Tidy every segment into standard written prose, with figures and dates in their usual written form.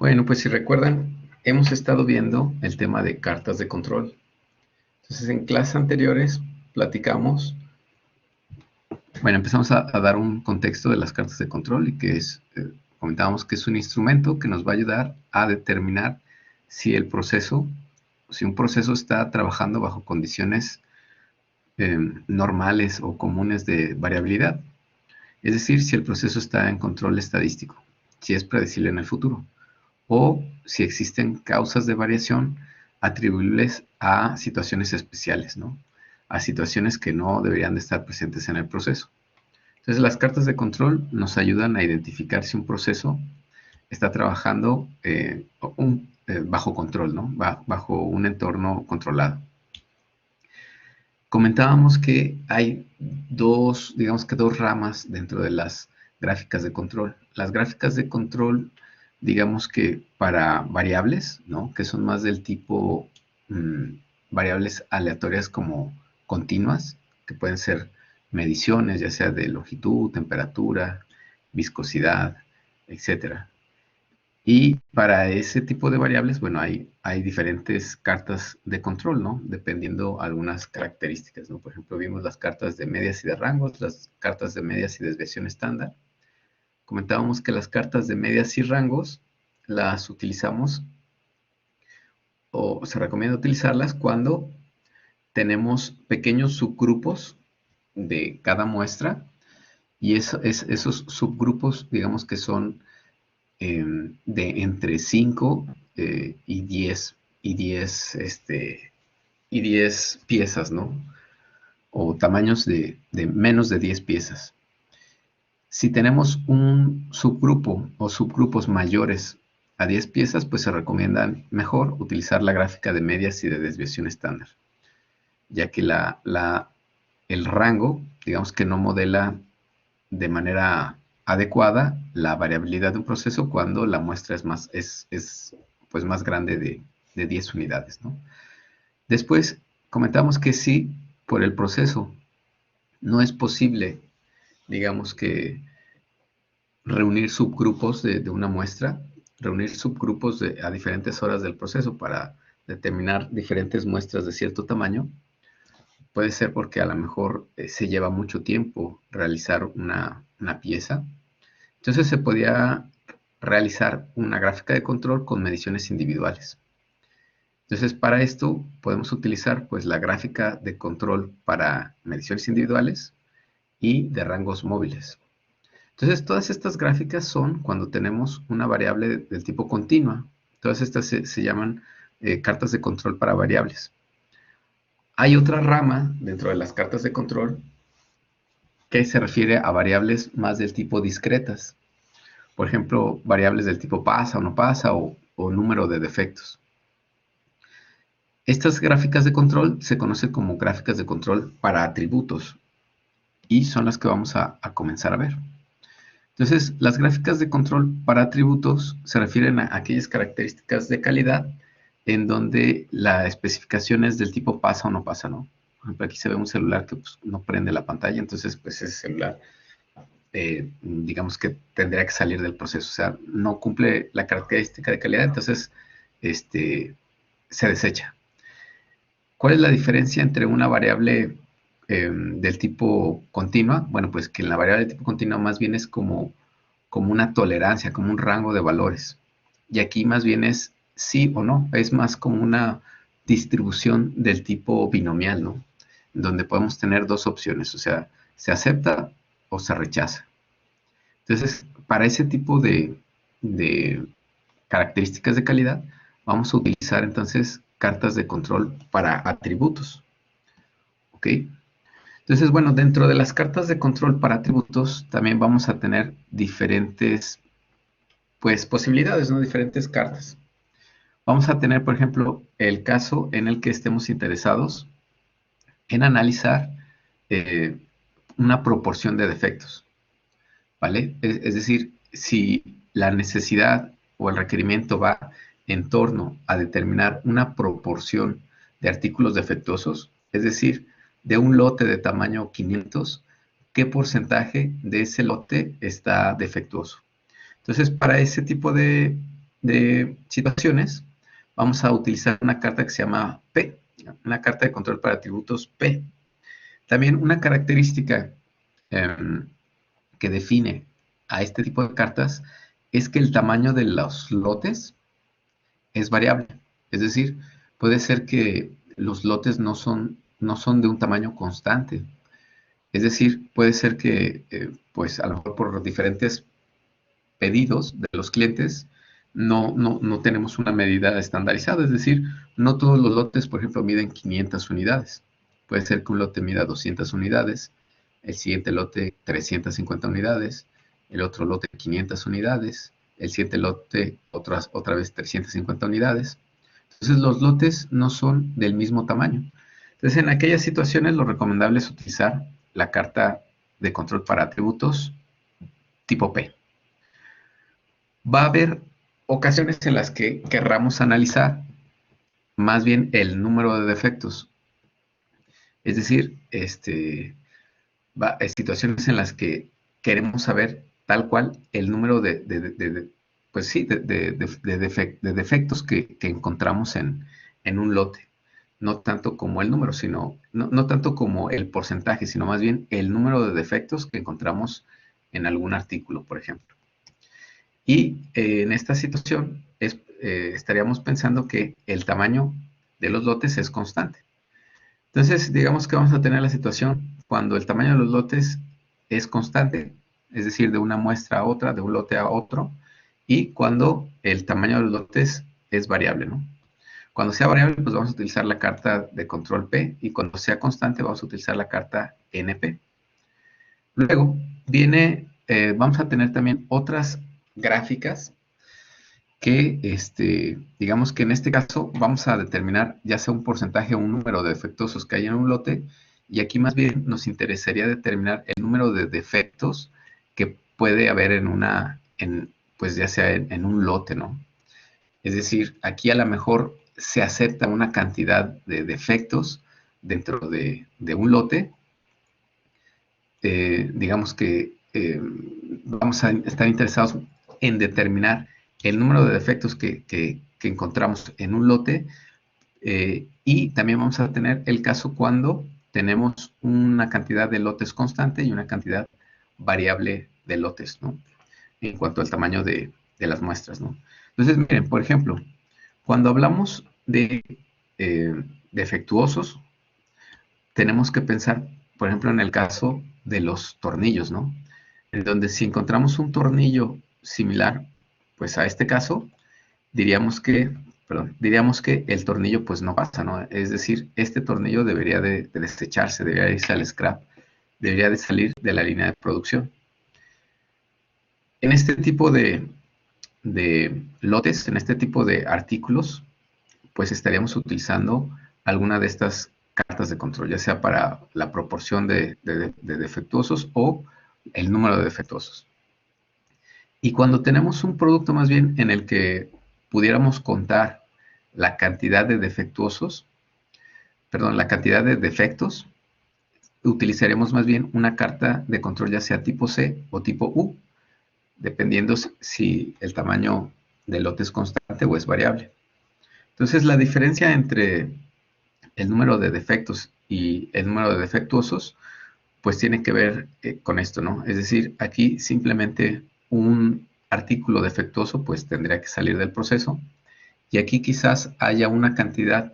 Bueno, pues si recuerdan, hemos estado viendo el tema de cartas de control. Entonces, en clases anteriores platicamos, bueno, empezamos a dar un contexto de las cartas de control y que es, comentábamos que es un instrumento que nos va a ayudar a determinar si si un proceso está trabajando bajo condiciones normales o comunes de variabilidad. Es decir, si el proceso está en control estadístico, si es predecible en el futuro, o si existen causas de variación atribuibles a situaciones especiales, ¿no? A situaciones que no deberían de estar presentes en el proceso. Entonces, las cartas de control nos ayudan a identificar si un proceso está trabajando bajo control, ¿no? Bajo un entorno controlado. Comentábamos que hay digamos que dos ramas dentro de las gráficas de control. Las gráficas de control, digamos que para variables, ¿no? Que son más del tipo variables aleatorias como continuas, que pueden ser mediciones, ya sea de longitud, temperatura, viscosidad, etcétera. Y para ese tipo de variables, bueno, hay diferentes cartas de control, ¿no? Dependiendo algunas características, ¿no? Por ejemplo, vimos las cartas de medias y de rangos, las cartas de medias y desviación estándar. Comentábamos que las cartas de medias y rangos las utilizamos o se recomienda utilizarlas cuando tenemos pequeños subgrupos de cada muestra y esos subgrupos, digamos que son de entre 5 y 10 y 10 piezas, ¿no? O tamaños de menos de 10 piezas. Si tenemos un subgrupo o subgrupos mayores a 10 piezas, pues se recomienda mejor utilizar la gráfica de medias y de desviación estándar, ya que el rango, digamos que no modela de manera adecuada la variabilidad de un proceso cuando la muestra pues más grande de 10 unidades, ¿no? Después comentamos que si por el proceso no es posible, digamos que reunir subgrupos de una muestra, reunir subgrupos a diferentes horas del proceso para determinar diferentes muestras de cierto tamaño, puede ser porque a lo mejor se lleva mucho tiempo realizar una pieza. Entonces se podía realizar una gráfica de control con mediciones individuales. Entonces para esto podemos utilizar pues la gráfica de control para mediciones individuales y de rangos móviles. Entonces todas estas gráficas son cuando tenemos una variable del tipo continua. Todas estas se llaman cartas de control para variables. Hay otra rama dentro de las cartas de control que se refiere a variables más del tipo discretas. Por ejemplo, variables del tipo pasa o no pasa o número de defectos. Estas gráficas de control se conocen como gráficas de control para atributos y son las que vamos a comenzar a ver. Entonces, las gráficas de control para atributos se refieren a aquellas características de calidad en donde la especificación es del tipo pasa o no pasa, ¿no? Por ejemplo, aquí se ve un celular que pues, no prende la pantalla, entonces pues ese celular digamos que tendría que salir del proceso, o sea, no cumple la característica de calidad, entonces se desecha. ¿Cuál es la diferencia entre una variable del tipo continua? Bueno, pues que en la variable de tipo continua más bien es como una tolerancia, como un rango de valores. Y aquí más bien es sí o no, es más como una distribución del tipo binomial, ¿no? Donde podemos tener dos opciones, o sea, se acepta o se rechaza. Entonces, para ese tipo de características de calidad, vamos a utilizar entonces cartas de control para atributos. ¿Ok? Entonces, bueno, dentro de las cartas de control para atributos también vamos a tener diferentes, pues, posibilidades, ¿no? Diferentes cartas. Vamos a tener, por ejemplo, el caso en el que estemos interesados en analizar una proporción de defectos, ¿vale? Es decir, si la necesidad o el requerimiento va en torno a determinar una proporción de artículos defectuosos, es decir, de un lote de tamaño 500, ¿qué porcentaje de ese lote está defectuoso? Entonces, para ese tipo de de situaciones, vamos a utilizar una carta que se llama P, una carta de control para atributos P. También una característica que define a este tipo de cartas es que el tamaño de los lotes es variable. Es decir, puede ser que los lotes no son de un tamaño constante. Es decir, puede ser que, pues a lo mejor por diferentes pedidos de los clientes, no tenemos una medida estandarizada. Es decir, no todos los lotes, por ejemplo, miden 500 unidades. Puede ser que un lote mida 200 unidades, el siguiente lote 350 unidades, el otro lote 500 unidades, el siguiente lote otra vez 350 unidades. Entonces los lotes no son del mismo tamaño. Entonces en aquellas situaciones lo recomendable es utilizar la carta de control para atributos tipo P. Va a haber ocasiones en las que querramos analizar más bien el número de defectos. Es decir, hay situaciones en las que queremos saber tal cual el número de defectos que encontramos en un lote. No tanto como el número, sino, no tanto como el porcentaje, sino más bien el número de defectos que encontramos en algún artículo, por ejemplo. Y en esta situación estaríamos pensando que el tamaño de los lotes es constante. Entonces, digamos que vamos a tener la situación cuando el tamaño de los lotes es constante, es decir, de una muestra a otra, de un lote a otro, y cuando el tamaño de los lotes es variable, ¿no? Cuando sea variable, pues vamos a utilizar la carta de control P, y cuando sea constante, vamos a utilizar la carta NP. Luego, vamos a tener también otras gráficas que, digamos que en este caso vamos a determinar ya sea un porcentaje o un número de defectuosos que hay en un lote, y aquí más bien nos interesaría determinar el número de defectos que puede haber pues ya sea en un lote, ¿no? Es decir, aquí a lo mejor se acepta una cantidad de defectos dentro de un lote. Digamos que vamos a estar interesados en determinar el número de defectos que encontramos en un lote, y también vamos a tener el caso cuando tenemos una cantidad de lotes constante y una cantidad variable de lotes, ¿no? En cuanto al tamaño de las muestras, ¿no? Entonces, miren, por ejemplo, cuando hablamos de defectuosos, tenemos que pensar, por ejemplo, en el caso de los tornillos, ¿no? En donde si encontramos un tornillo similar, pues a este caso, diríamos que el tornillo pues no pasa, ¿no? Es decir, este tornillo debería de desecharse, debería irse al scrap, debería de salir de la línea de producción. En este tipo de lotes, en este tipo de artículos, pues estaríamos utilizando alguna de estas cartas de control, ya sea para la proporción de defectuosos o el número de defectuosos. Y cuando tenemos un producto más bien en el que pudiéramos contar la cantidad de defectuosos, perdón, la cantidad de defectos, utilizaremos más bien una carta de control ya sea tipo C o tipo U, dependiendo si el tamaño del lote es constante o es variable. Entonces, la diferencia entre el número de defectos y el número de defectuosos, pues tiene que ver con esto, ¿no? Es decir, aquí simplemente un artículo defectuoso, pues tendría que salir del proceso, y aquí quizás haya una cantidad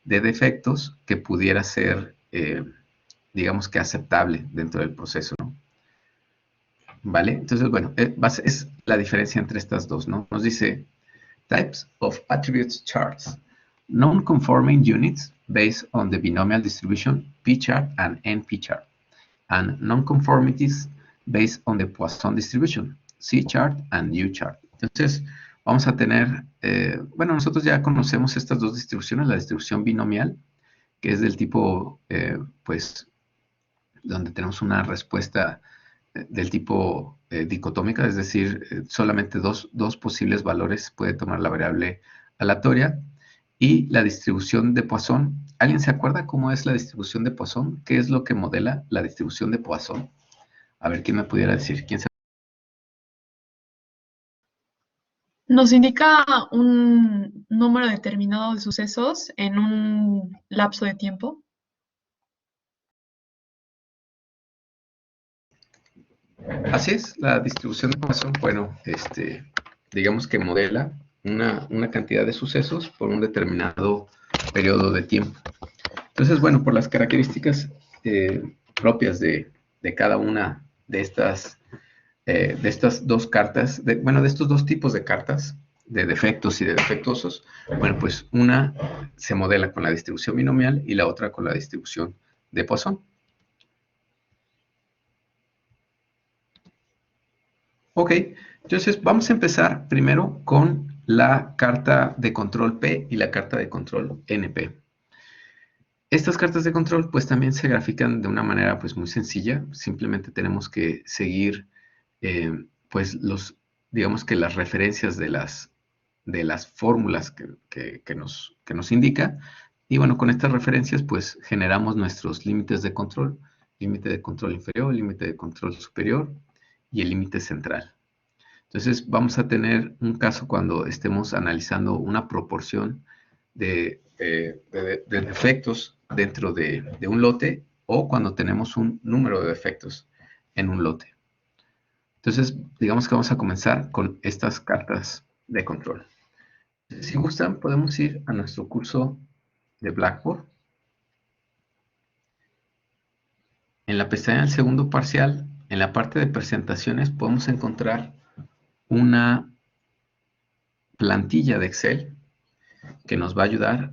de defectos que pudiera ser, digamos que aceptable dentro del proceso, ¿no? ¿Vale? Entonces, bueno, es la diferencia entre estas dos, ¿no? Nos dice, types of attributes charts. Non-conforming units based on the binomial distribution P-chart and NP-chart, and non-conformities based on the Poisson distribution C-chart and U-chart. Entonces, vamos a tener, bueno, nosotros ya conocemos estas dos distribuciones, la distribución binomial, que es del tipo, pues, donde tenemos una respuesta del tipo dicotómica, es decir, solamente dos posibles valores puede tomar la variable aleatoria, y la distribución de Poisson. ¿Alguien se acuerda cómo es la distribución de Poisson? ¿Qué es lo que modela la distribución de Poisson? A ver, ¿quién me pudiera decir? ¿Quién se... Nos indica un número determinado de sucesos en un lapso de tiempo. Así es, la distribución de Poisson, bueno, digamos que modela una cantidad de sucesos por un determinado periodo de tiempo. Entonces, bueno, por las características propias de cada una de estas dos cartas, bueno, de estos dos tipos de cartas, de defectos y de defectuosos, bueno, pues una se modela con la distribución binomial y la otra con la distribución de Poisson. Ok, entonces vamos a empezar primero con la carta de control P y la carta de control NP. Estas cartas de control pues también se grafican de una manera pues muy sencilla. Simplemente tenemos que seguir pues digamos que las referencias de las fórmulas que nos indica. Y bueno, con estas referencias pues generamos nuestros límites de control, límite de control inferior, límite de control superior y el límite central. Entonces vamos a tener un caso cuando estemos analizando una proporción de defectos dentro de un lote o cuando tenemos un número de defectos en un lote. Entonces, digamos que vamos a comenzar con estas cartas de control. Si gustan, podemos ir a nuestro curso de Blackboard. En la pestaña del segundo parcial, en la parte de presentaciones, podemos encontrar una plantilla de Excel que nos va a ayudar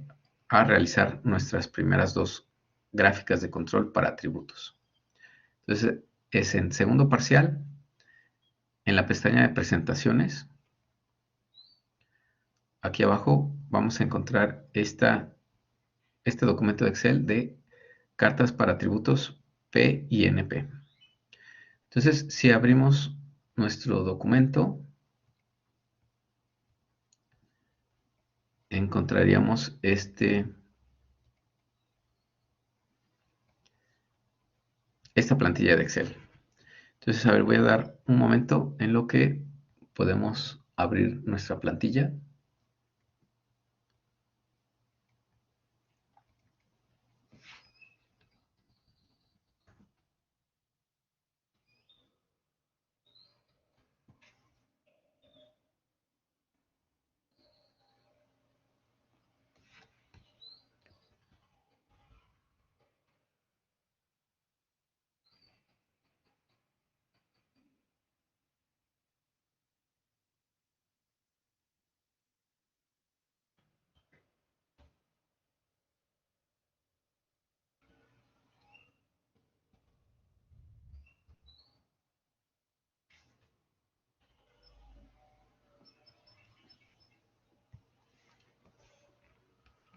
a realizar nuestras primeras dos gráficas de control para atributos. Entonces, es en segundo parcial, en la pestaña de presentaciones. Aquí abajo vamos a encontrar este documento de Excel de cartas para atributos P y NP. Entonces, si abrimos nuestro documento, encontraríamos esta plantilla de Excel. Entonces, a ver, voy a dar un momento en lo que podemos abrir nuestra plantilla.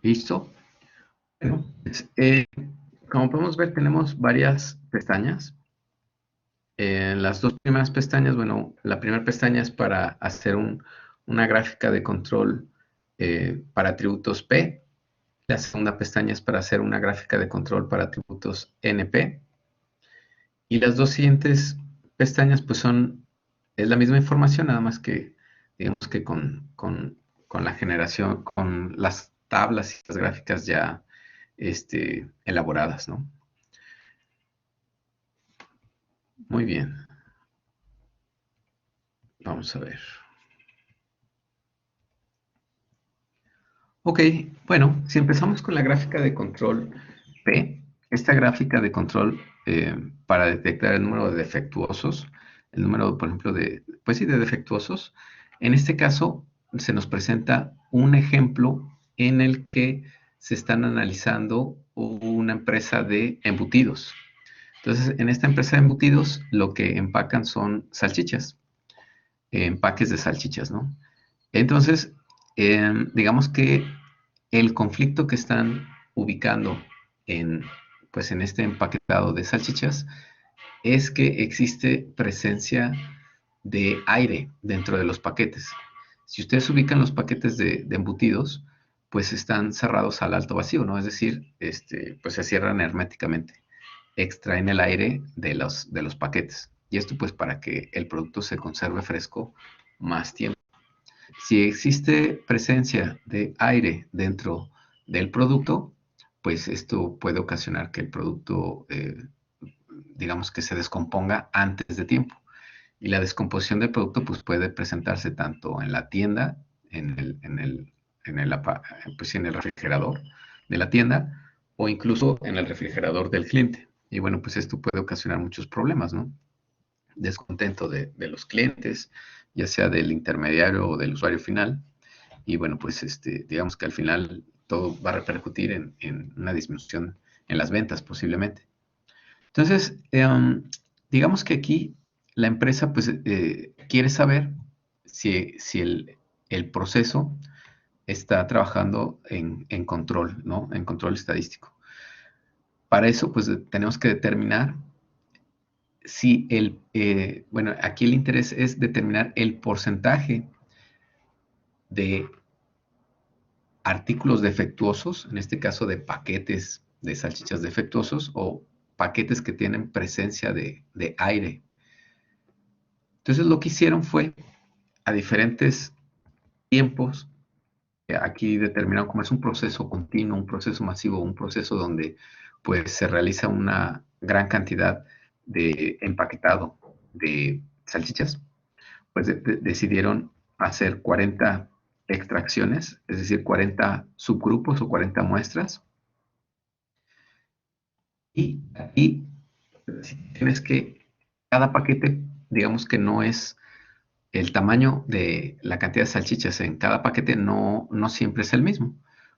¿Listo? Bueno, pues, como podemos ver, tenemos varias pestañas. En las dos primeras pestañas, bueno, la primera pestaña es para hacer una gráfica de control para atributos P. La segunda pestaña es para hacer una gráfica de control para atributos NP. Y las dos siguientes pestañas, pues es la misma información, nada más que, digamos que con la generación, con las tablas y las gráficas ya elaboradas, ¿no? Muy bien, vamos a ver. Ok, bueno, si empezamos con la gráfica de control P, esta gráfica de control para detectar el número de defectuosos, el número, por ejemplo, pues sí, de defectuosos, en este caso se nos presenta un ejemplo en el que se están analizando una empresa de embutidos. Entonces, en esta empresa de embutidos, lo que empacan son salchichas, empaques de salchichas, ¿no? Entonces, digamos que el conflicto que están ubicando en, pues en este empaquetado de salchichas es que existe presencia de aire dentro de los paquetes. Si ustedes ubican los paquetes de embutidos, pues están cerrados al alto vacío, ¿no? Es decir, pues se cierran herméticamente, extraen el aire de los paquetes. Y esto pues para que el producto se conserve fresco más tiempo. Si existe presencia de aire dentro del producto, pues esto puede ocasionar que el producto, digamos que se descomponga antes de tiempo. Y la descomposición del producto pues, puede presentarse tanto en la tienda, en el, pues, en el refrigerador de la tienda, o incluso en el refrigerador del cliente. Y bueno, pues esto puede ocasionar muchos problemas, ¿no? Descontento de los clientes, ya sea del intermediario o del usuario final. Y bueno, pues digamos que al final todo va a repercutir en una disminución en las ventas posiblemente. Entonces, digamos que aquí la empresa pues quiere saber si el proceso está trabajando en control, ¿no? En control estadístico. Para eso pues tenemos que determinar si bueno, aquí el interés es determinar el porcentaje de artículos defectuosos, en este caso de paquetes de salchichas defectuosos o paquetes que tienen presencia de aire. Entonces lo que hicieron fue a diferentes tiempos, aquí determinaron cómo es un proceso continuo, un proceso masivo, un proceso donde pues se realiza una gran cantidad de empaquetado de salchichas, pues decidieron hacer 40 extracciones, es decir, 40 subgrupos o 40 muestras. Y aquí tienes que cada paquete, digamos que no es el tamaño de la cantidad de salchichas en cada paquete, no siempre es el mismo,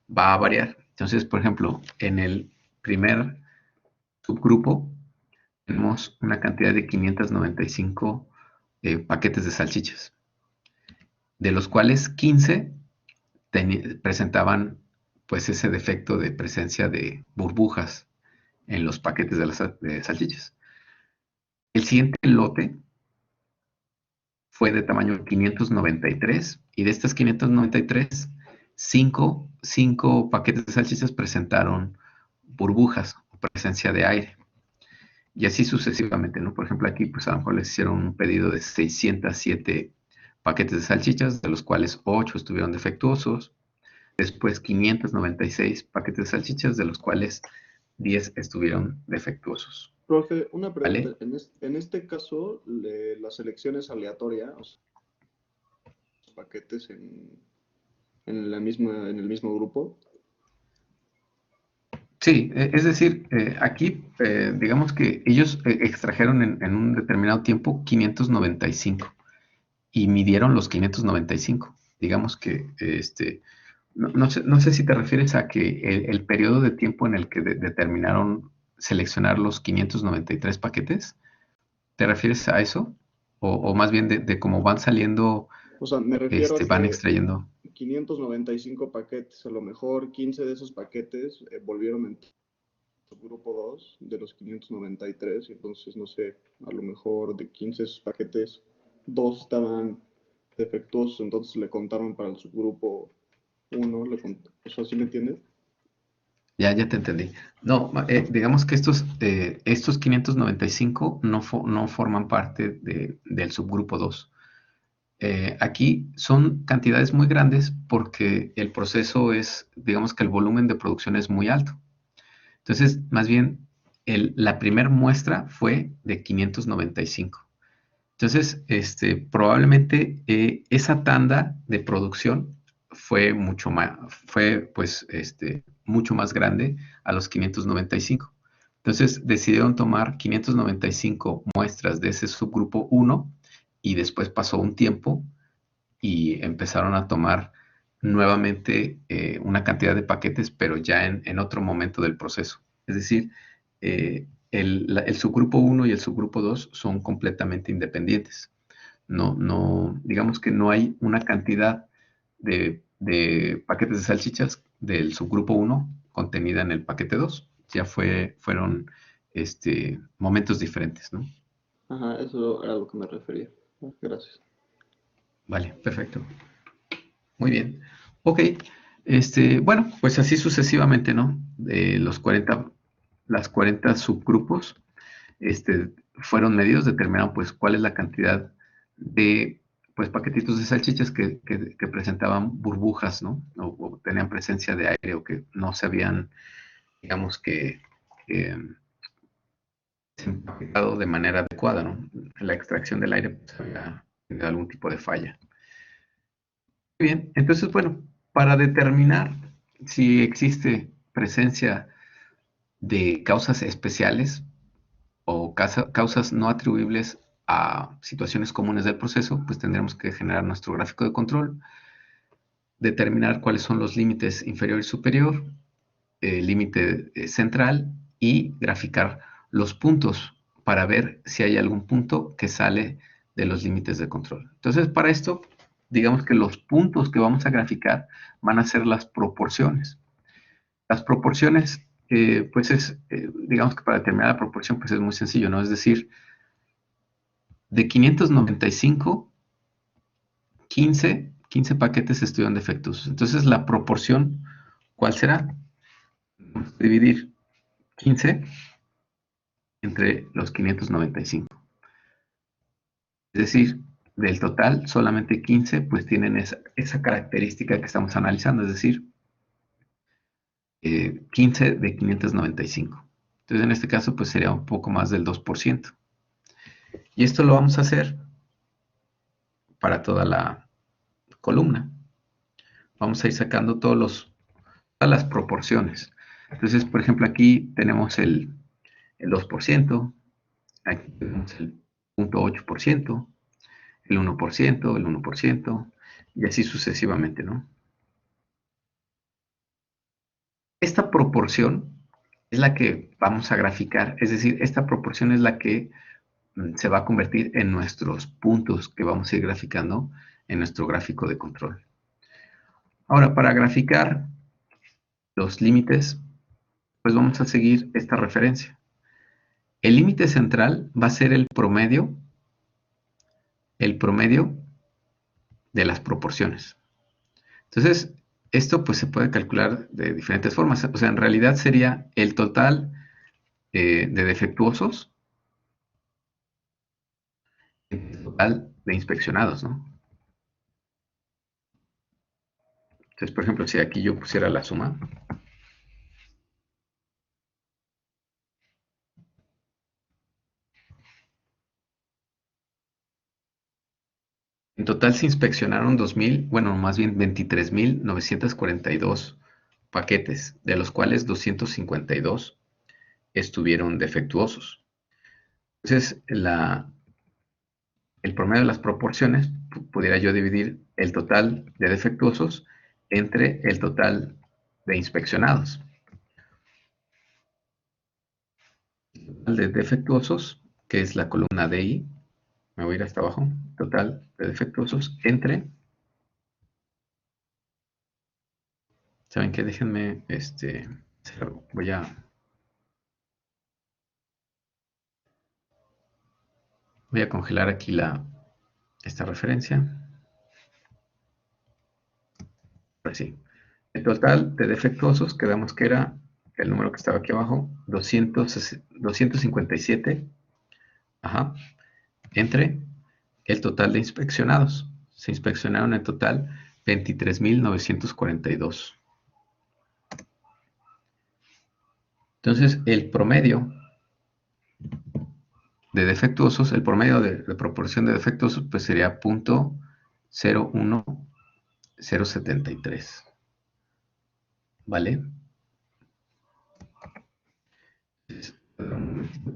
va a variar. Entonces, por ejemplo, en el primer subgrupo tenemos una cantidad de 595 paquetes de salchichas, de los cuales 15 presentaban pues ese defecto de presencia de burbujas en los paquetes de las de salchichas. El siguiente lote fue de tamaño 593 y de estas 593, 5 paquetes de salchichas presentaron burbujas o presencia de aire. Y así sucesivamente, ¿no? Por ejemplo, aquí pues a lo mejor les hicieron un pedido de 607 paquetes de salchichas, de los cuales 8 estuvieron defectuosos. Después 596 paquetes de salchichas, de los cuales 10 estuvieron defectuosos. Profe, una pregunta. ¿Vale? En este caso, la selección es aleatoria, o sea, los paquetes en el mismo grupo. Sí, es decir, aquí digamos que ellos extrajeron en un determinado tiempo 595 y midieron los 595. Digamos que, no sé si te refieres a que el periodo de tiempo en el que determinaron seleccionar los 593 paquetes, ¿te refieres a eso? O más bien de cómo van saliendo, O sea, me refiero a van que extrayendo. 595 paquetes, a lo mejor 15 de esos paquetes volvieron en grupo 2 de los 593, y entonces, no sé, a lo mejor de 15 de esos paquetes, 2 estaban defectuosos, entonces le contaron para el subgrupo 1, o sea, ¿sí me entiendes? Ya te entendí. No, digamos que estos 595 no forman parte del subgrupo 2. Aquí son cantidades muy grandes porque el proceso es, digamos que el volumen de producción es muy alto. Entonces, más bien, la primera muestra fue de 595. Entonces, probablemente esa tanda de producción fue pues, mucho más grande a los 595. Entonces, decidieron tomar 595 muestras de ese subgrupo 1 y después pasó un tiempo y empezaron a tomar nuevamente una cantidad de paquetes, pero ya en otro momento del proceso. Es decir, el subgrupo 1 y el subgrupo 2 son completamente independientes. Digamos que no hay una cantidad de paquetes de salchichas del subgrupo 1 contenida en el paquete 2. Ya fueron momentos diferentes, ¿no? Ajá, eso era a lo que me refería. Gracias. Vale, perfecto. Muy bien. Ok. Bueno, pues así sucesivamente, ¿no? Las 40 subgrupos fueron medidos, determinaron pues cuál es la cantidad de pues paquetitos de salchichas que presentaban burbujas, ¿no? O tenían presencia de aire o que no se habían, digamos que desempaquetado de manera adecuada, ¿no? La extracción del aire pues, había tenido algún tipo de falla. Muy bien, entonces, bueno, para determinar si existe presencia de causas especiales o causas no atribuibles a situaciones comunes del proceso, pues tendremos que generar nuestro gráfico de control, determinar cuáles son los límites inferior y superior, límite central y graficar los puntos para ver si hay algún punto que sale de los límites de control. Entonces, para esto, digamos que los puntos que vamos a graficar van a ser las proporciones. Las proporciones, pues digamos que para determinar la proporción, pues es muy sencillo, ¿no? Es decir, de 595, 15 paquetes estuvieron defectuosos. Entonces, la proporción, ¿cuál será? Vamos a dividir 15 entre los 595. Es decir, del total, solamente 15 pues tienen esa característica que estamos analizando, es decir, 15 de 595. Entonces, en este caso, pues sería un poco más del 2%. Y esto lo vamos a hacer para toda la columna. Vamos a ir sacando todas las proporciones. Entonces, por ejemplo, aquí tenemos el 2%, aquí tenemos el 0.8%, el 1%, el 1%, y así sucesivamente, ¿no? Esta proporción es la que vamos a graficar, es decir, esta proporción es la que se va a convertir en nuestros puntos que vamos a ir graficando en nuestro gráfico de control. Ahora, para graficar los límites, pues vamos a seguir esta referencia. El límite central va a ser el promedio de las proporciones. Entonces, esto pues se puede calcular de diferentes formas. O sea, en realidad sería el total de defectuosos, el total de inspeccionados, ¿no? Entonces, por ejemplo, si aquí yo pusiera la suma, en total se inspeccionaron 23.942 paquetes, de los cuales 252 estuvieron defectuosos. Entonces, el promedio de las proporciones, pudiera yo dividir el total de defectuosos entre el total de inspeccionados. El total de defectuosos, que es la columna DI, me voy a ir hasta abajo, total de defectuosos entre, ¿saben qué? Déjenme, voy a congelar aquí esta referencia. Pues sí, el total de defectuosos, quedamos que era el número que estaba aquí abajo, 257, ajá, entre el total de inspeccionados. Se inspeccionaron en total 23.942. Entonces, el promedio de defectuosos, el promedio de proporción de defectuosos, pues sería 0.01073. ¿Vale?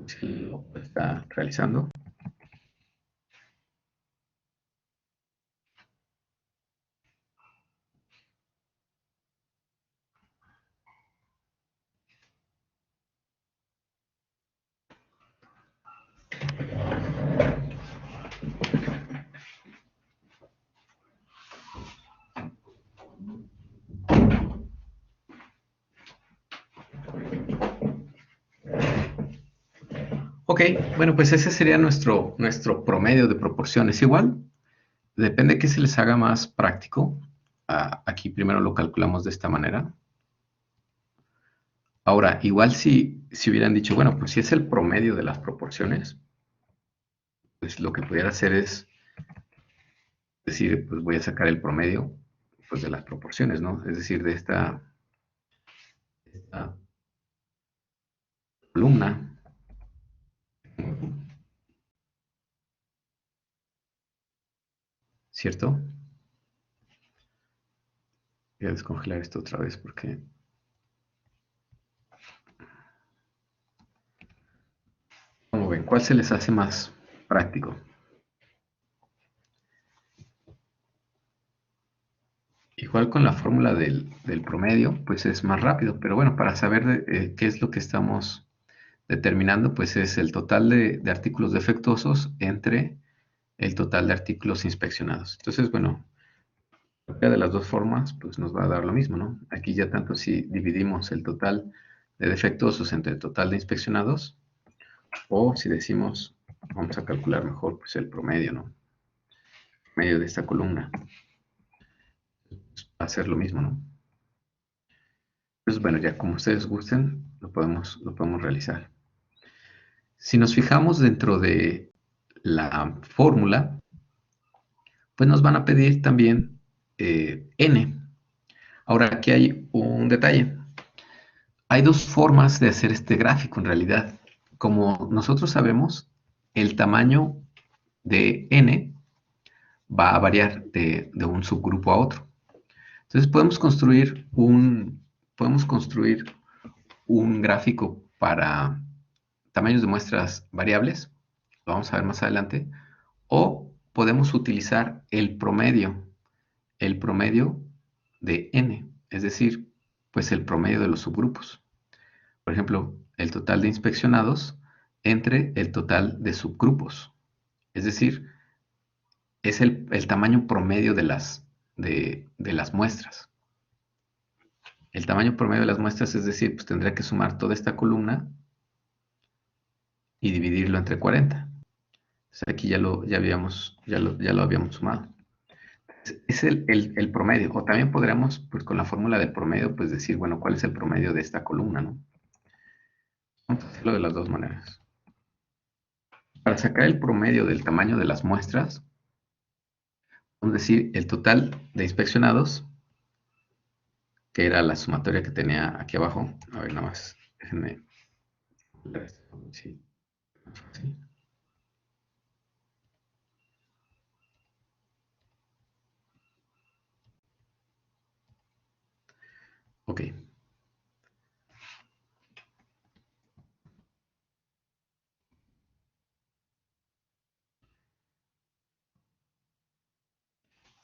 Si lo está realizando. Ok, bueno, pues ese sería nuestro promedio de proporciones. Igual, depende de qué se les haga más práctico. Aquí primero lo calculamos de esta manera. Ahora, igual si hubieran dicho, bueno, pues si es el promedio de las proporciones, pues lo que pudiera hacer es Es decir, pues voy a sacar el promedio pues, de las proporciones, ¿no? Es decir, de esta columna. ¿Cierto? Voy a descongelar esto otra vez porque... ¿Cómo ven? ¿Cuál se les hace más práctico? Igual con la fórmula del promedio, pues es más rápido, pero bueno, para saber qué es lo que estamos determinando, pues es el total de artículos defectuosos entre el total de artículos inspeccionados. Entonces, bueno, cualquiera de las dos formas, pues nos va a dar lo mismo, ¿no? Aquí ya tanto si dividimos el total de defectuosos entre el total de inspeccionados, o si decimos, vamos a calcular mejor, pues el promedio, ¿no? El promedio de esta columna. Va a ser lo mismo, ¿no? Pues bueno, ya como ustedes gusten, lo podemos realizar. Si nos fijamos dentro de la fórmula, pues nos van a pedir también n. Ahora aquí hay un detalle. Hay dos formas de hacer este gráfico en realidad. Como nosotros sabemos, el tamaño de n va a variar de un subgrupo a otro. Entonces podemos construir un gráfico para tamaños de muestras variables, lo vamos a ver más adelante, o podemos utilizar el promedio de n, es decir, pues el promedio de los subgrupos. Por ejemplo, el total de inspeccionados entre el total de subgrupos, es decir, es el tamaño promedio de las muestras. El tamaño promedio de las muestras, es decir, pues tendría que sumar toda esta columna y dividirlo entre 40. Entonces aquí ya lo habíamos sumado. Es el promedio. O también podríamos, pues con la fórmula del promedio, pues decir, bueno, ¿cuál es el promedio de esta columna, no? Vamos a hacerlo de las dos maneras. Para sacar el promedio del tamaño de las muestras, vamos a decir el total de inspeccionados, que era la sumatoria que tenía aquí abajo. A ver, nada más, déjenme. Sí. Sí. Ok.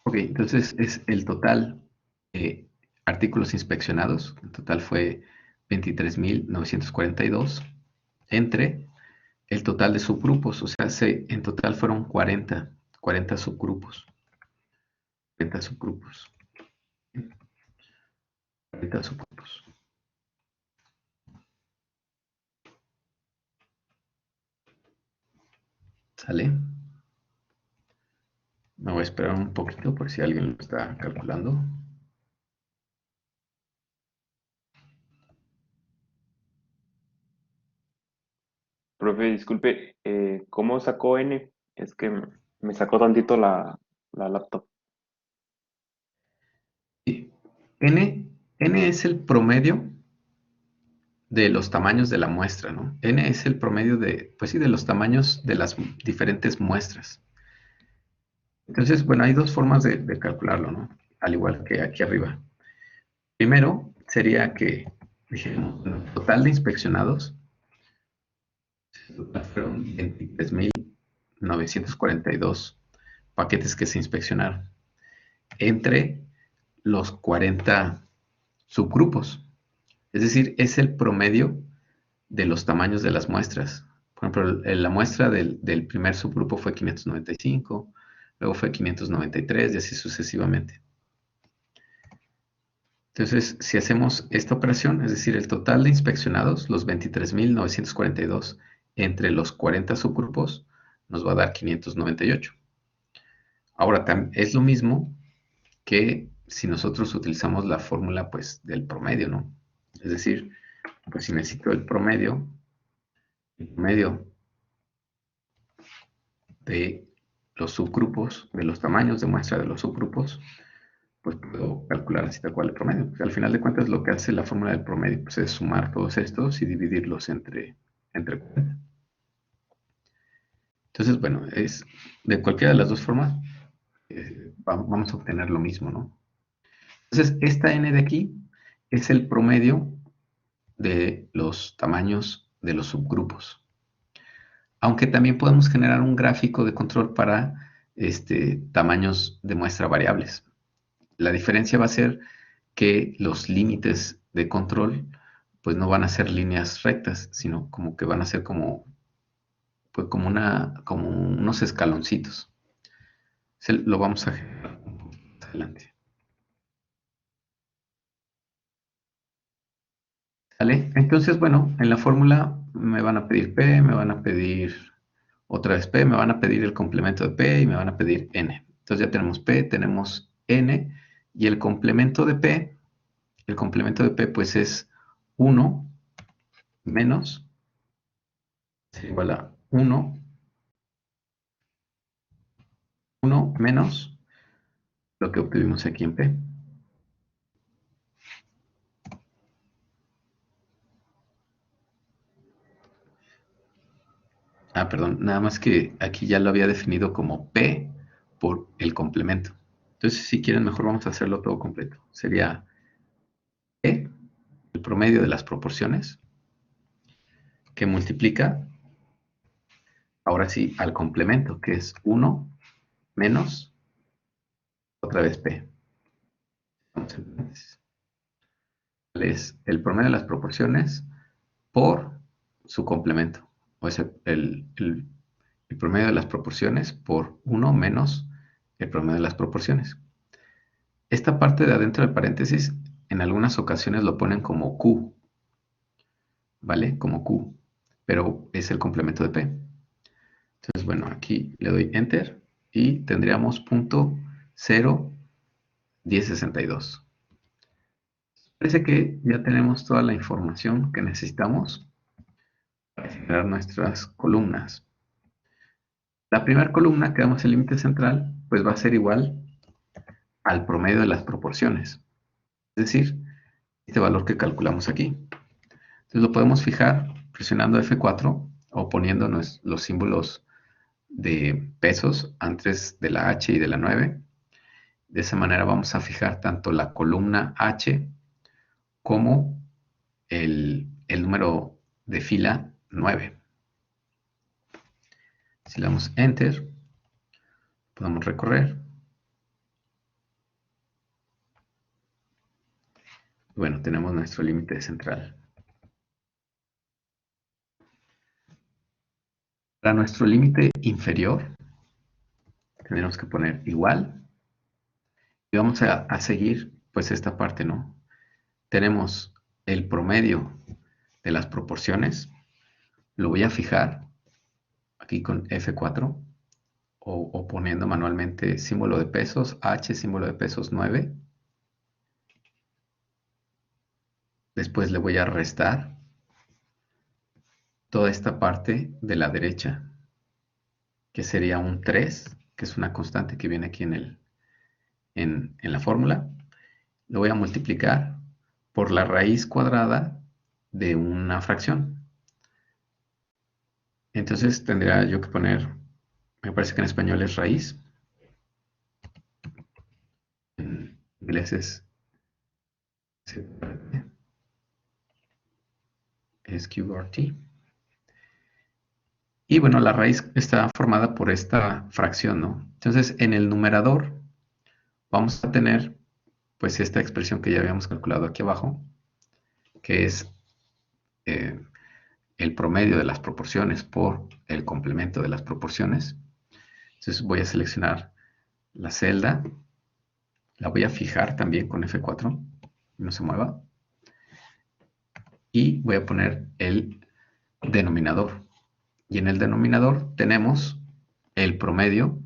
Ok, entonces es el total de artículos inspeccionados. El total fue 23.942 entre el total de subgrupos. O sea, en total fueron 40 subgrupos. 40 subgrupos. 40 subgrupos. ¿Sale? Me voy a esperar un poquito por si alguien lo está calculando. Profe, disculpe, ¿cómo sacó N? Es que me sacó tantito la laptop. Sí. N es el promedio de los tamaños de la muestra, ¿no? N es el promedio pues sí, de los tamaños de las diferentes muestras. Entonces, bueno, hay dos formas de calcularlo, ¿no? Al igual que aquí arriba. Primero, sería que, dijéramos, el total de inspeccionados fueron 23.942 paquetes que se inspeccionaron entre los 40 subgrupos. Es decir, es el promedio de los tamaños de las muestras. Por ejemplo, la muestra del primer subgrupo fue 595, luego fue 593 y así sucesivamente. Entonces, si hacemos esta operación, es decir, el total de inspeccionados, los 23.942 entre los 40 subgrupos, nos va a dar 598. Ahora, es lo mismo que si nosotros utilizamos la fórmula pues, del promedio, ¿no? Es decir, pues si necesito el promedio de los subgrupos de los tamaños de muestra de los subgrupos, pues puedo calcular así tal cual el promedio. Al final de cuentas, lo que hace la fórmula del promedio pues, es sumar todos estos y dividirlos entre 40. Entonces, bueno, es de cualquiera de las dos formas, vamos a obtener lo mismo, ¿no? Entonces, esta n de aquí es el promedio de los tamaños de los subgrupos. Aunque también podemos generar un gráfico de control para tamaños de muestra variables. La diferencia va a ser que los límites de control pues no van a ser líneas rectas, sino como que van a ser como unos escaloncitos. Lo vamos a generar un poquito más adelante. ¿Sale? Entonces, bueno, en la fórmula me van a pedir P, me van a pedir otra vez P, me van a pedir el complemento de P y me van a pedir N. Entonces ya tenemos P, tenemos N y el complemento de P pues es 1 menos, es igual a 1 menos lo que obtuvimos aquí en P. Perdón, nada más que aquí ya lo había definido como P por el complemento. Entonces, si quieren, mejor vamos a hacerlo todo completo. Sería P, el promedio de las proporciones, que multiplica, ahora sí, al complemento, que es 1 menos, otra vez P. Es el promedio de las proporciones por su complemento. O sea, el promedio de las proporciones por 1 menos el promedio de las proporciones. Esta parte de adentro del paréntesis, en algunas ocasiones lo ponen como Q, ¿vale? Como Q, pero es el complemento de P. Entonces, bueno, aquí le doy Enter y tendríamos punto 0,1062. Parece que ya tenemos toda la información que necesitamos para generar nuestras columnas. La primera columna que damos el límite central, pues va a ser igual al promedio de las proporciones. Es decir, este valor que calculamos aquí. Entonces lo podemos fijar presionando F4 o poniendo los símbolos de pesos antes de la H y de la 9. De esa manera vamos a fijar tanto la columna H como el número de fila 9. Si le damos Enter, podemos recorrer. Bueno, tenemos nuestro límite central. Para nuestro límite inferior, tendremos que poner igual. Y vamos a seguir, pues, esta parte, ¿no? Tenemos el promedio de las proporciones. Lo voy a fijar aquí con F4 o poniendo manualmente símbolo de pesos, H, símbolo de pesos 9. Después le voy a restar toda esta parte de la derecha, que sería un 3, que es una constante que viene aquí en la fórmula. Lo voy a multiplicar por la raíz cuadrada de una fracción. Entonces tendría yo que poner, me parece que en español es raíz, en inglés es QRT. Y bueno, la raíz está formada por esta fracción, ¿no? Entonces en el numerador vamos a tener pues esta expresión que ya habíamos calculado aquí abajo, que es el promedio de las proporciones por el complemento de las proporciones. Entonces voy a seleccionar la celda, la voy a fijar también con F4, no se mueva, y voy a poner el denominador. Y en el denominador tenemos el promedio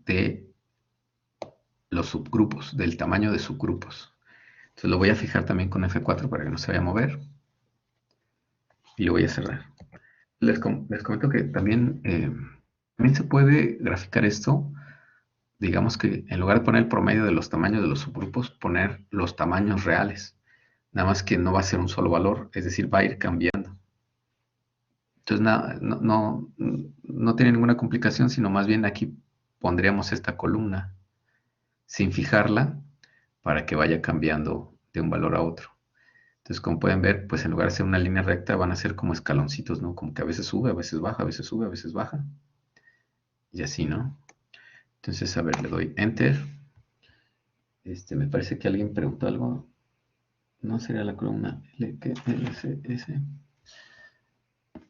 de los subgrupos, del tamaño de subgrupos. Entonces lo voy a fijar también con F4 para que no se vaya a mover. Y lo voy a cerrar. Les comento que también se puede graficar esto. Digamos que en lugar de poner el promedio de los tamaños de los subgrupos, poner los tamaños reales. Nada más que no va a ser un solo valor, es decir, va a ir cambiando. Entonces, no tiene ninguna complicación, sino más bien aquí pondríamos esta columna sin fijarla para que vaya cambiando de un valor a otro. Entonces, como pueden ver, pues en lugar de ser una línea recta, van a ser como escaloncitos, ¿no? Como que a veces sube, a veces baja, a veces sube, a veces baja. Y así, ¿no? Entonces, a ver, le doy Enter. Me parece que alguien preguntó algo. No sería la columna L, ¿qué? LCS.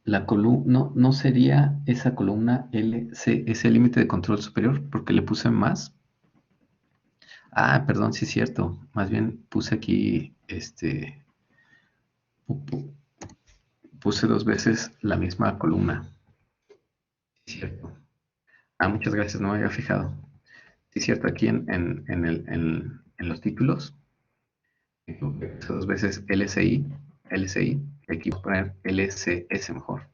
La columna, no sería esa columna LC, ese límite de control superior, porque le puse más. Ah, perdón, sí es cierto. Más bien puse aquí, puse 2 veces la misma columna. Sí, es cierto. Ah, muchas gracias, no me había fijado. Sí es cierto, aquí en los títulos, puse 2 veces LCI, aquí voy a poner LCS mejor.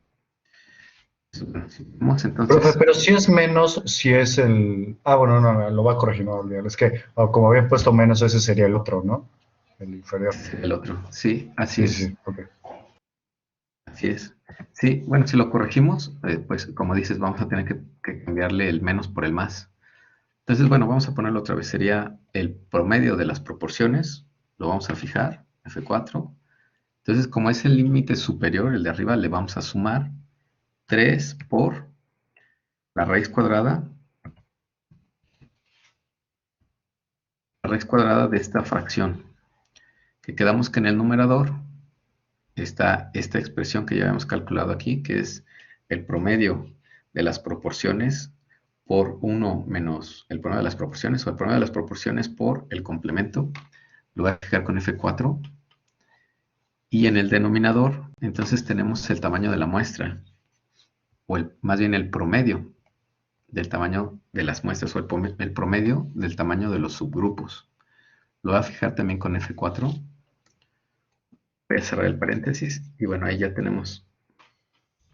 Vamos Profe, entonces. pero si es menos, si es el... Ah, bueno, no, lo va a corregir, no, olvidar. Es que como había puesto menos, ese sería el otro, ¿no? El inferior. El otro, sí, así Sí, es. sí, ok. Así es. Sí, bueno, si lo corregimos, pues como dices, vamos a tener que cambiarle el menos por el más. Entonces, bueno, vamos a ponerlo otra vez. Sería el promedio de las proporciones. Lo vamos a fijar, F4. Entonces, como es el límite superior, el de arriba, le vamos a sumar 3 por la raíz cuadrada de esta fracción. Que quedamos que en el numerador está esta expresión que ya habíamos calculado aquí, que es el promedio de las proporciones por 1 menos el promedio de las proporciones, o el promedio de las proporciones por el complemento. Lo voy a fijar con F4. Y en el denominador, entonces tenemos el tamaño de la muestra, o más bien el promedio del tamaño de las muestras, o el promedio del tamaño de los subgrupos. Lo voy a fijar también con F4. Voy a cerrar el paréntesis y bueno, ahí ya tenemos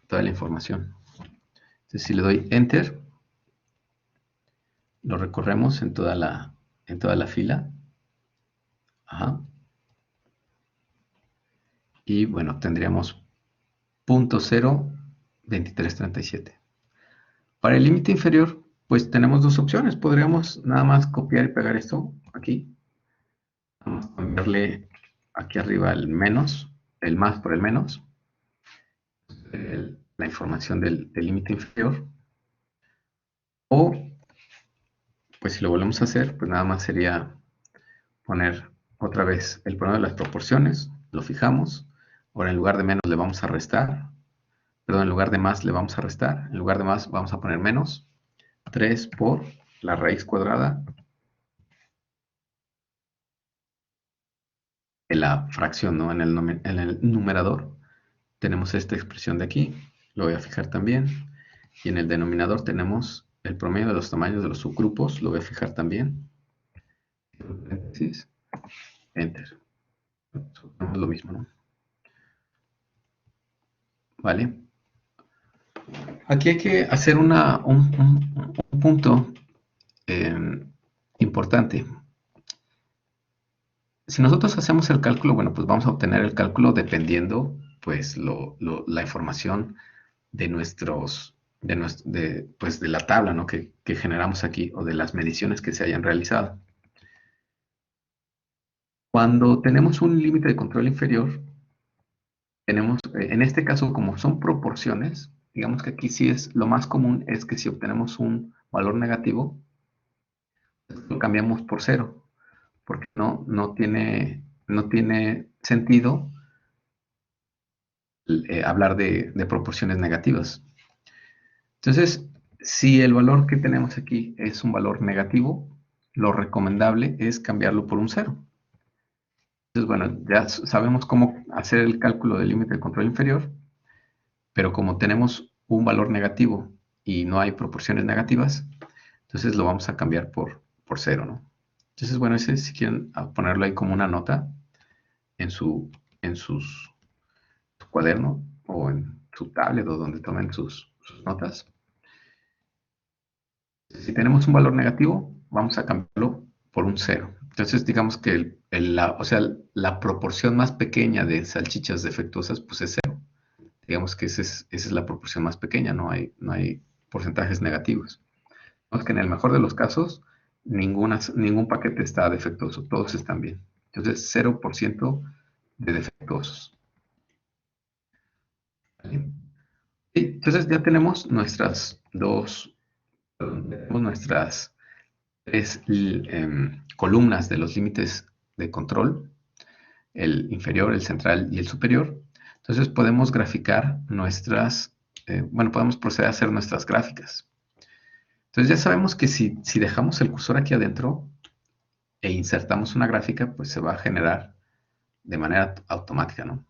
toda la información. Entonces, si le doy Enter, lo recorremos en toda la fila. Ajá. Y bueno, tendríamos 0.02337. Para el límite inferior, pues tenemos 2 opciones. Podríamos nada más copiar y pegar esto aquí. Vamos a cambiarle aquí arriba el menos, el más por el menos. La información del límite inferior. O, pues si lo volvemos a hacer, pues nada más sería poner otra vez el promedio de las proporciones. Lo fijamos. Ahora en lugar de menos le vamos a restar. Perdón, en lugar de más le vamos a restar. En lugar de más vamos a poner menos. 3 por la raíz cuadrada de la fracción, ¿no? En el numerador tenemos esta expresión de aquí. Lo voy a fijar también. Y en el denominador tenemos el promedio de los tamaños de los subgrupos. Lo voy a fijar también. Enter. Es lo mismo, ¿no? Vale. Aquí hay que hacer un punto importante. Si nosotros hacemos el cálculo, bueno, pues vamos a obtener el cálculo dependiendo, pues, la información de pues, de la tabla, ¿no? que generamos aquí, o de las mediciones que se hayan realizado. Cuando tenemos un límite de control inferior, tenemos, en este caso, como son proporciones, digamos que aquí sí es, lo más común es que si obtenemos un valor negativo, lo cambiamos por 0, porque no tiene sentido hablar de proporciones negativas. Entonces, si el valor que tenemos aquí es un valor negativo, lo recomendable es cambiarlo por un 0. Entonces, bueno, ya sabemos cómo hacer el cálculo del límite de control inferior, pero como tenemos un valor negativo y no hay proporciones negativas, entonces lo vamos a cambiar por 0, ¿no? Entonces, bueno, ese, si quieren ponerlo ahí como una nota en su cuaderno o en su tablet o donde tomen sus notas. Si tenemos un valor negativo, vamos a cambiarlo por un 0. Entonces, digamos que o sea, la proporción más pequeña de salchichas defectuosas, pues es 0. Digamos que esa es la proporción más pequeña, no hay porcentajes negativos. Digamos que en el mejor de los casos, ningún paquete está defectuoso, todos están bien. Entonces, 0% de defectuosos. ¿Vale? Y entonces ya tenemos nuestras tres columnas de los límites de control, el inferior, el central y el superior. Entonces podemos graficar podemos proceder a hacer nuestras gráficas. Entonces ya sabemos que si dejamos el cursor aquí adentro e insertamos una gráfica, pues se va a generar de manera automática, ¿no?